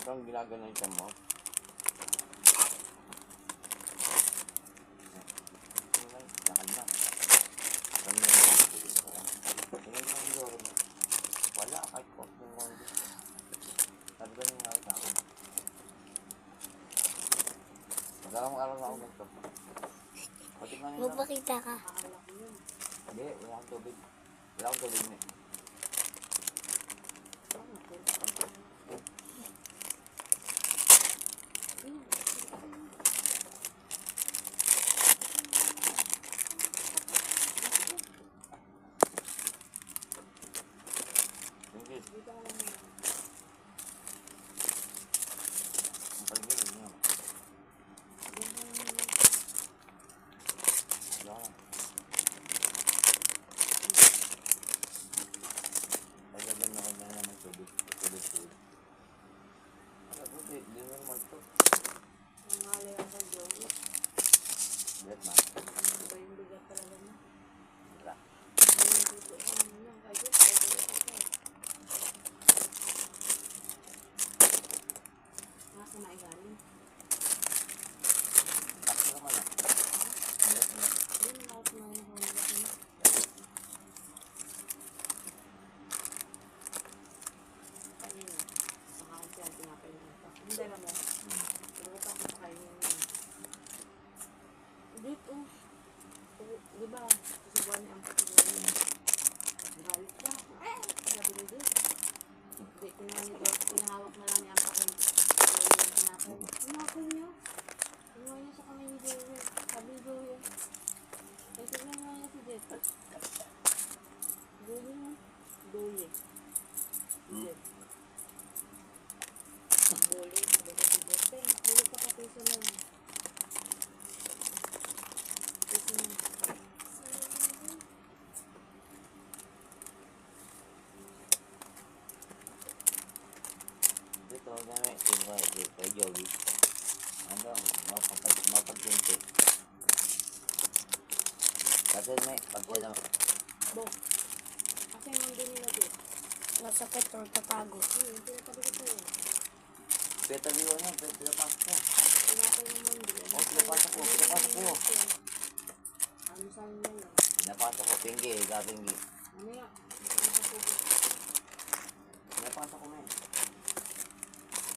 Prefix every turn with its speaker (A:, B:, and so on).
A: Parang ginagana yung mo. Lakad na. Kami na yung tingnan mo ang loro mo. Wala kahit off ng wando. Sabi ka nang nakita ako. Magkakang araw na ako nito.
B: Magpakita ka.
A: Hindi, wala akong tubig. Wala akong tubig na.
C: Diba? Susubuan niya ang patuloy niya. Galit siya. Sabi niya doon. Hindi, pinahawak na lang niya ang patuloy. Pinakol niya. Pinuha niya sa kamay ni Joey. Sabi ni Joey. Eh, tignan nga niya si Jet. Joey mo. Joey. Jet. Joey. Sabi ko si Jet. Huli pa ka piso na lang. Piso na lang.
A: Ito kami, kay Joey. Ano, mapagpunti. Kasi may pagkita mo.
C: Bo. Kasi nandun nila dito.
B: Masakit or tatago.
C: Pinatabi ko sa'yo.
A: Pinatabiwan niya, pinapasok ko.
C: Pinatay naman din.
A: Pinapasok ko.
C: Ano saan nila lang?
A: Pinapasok ko, pingi, kapingi.
C: Ano yan?
A: Pinapasok ko, men.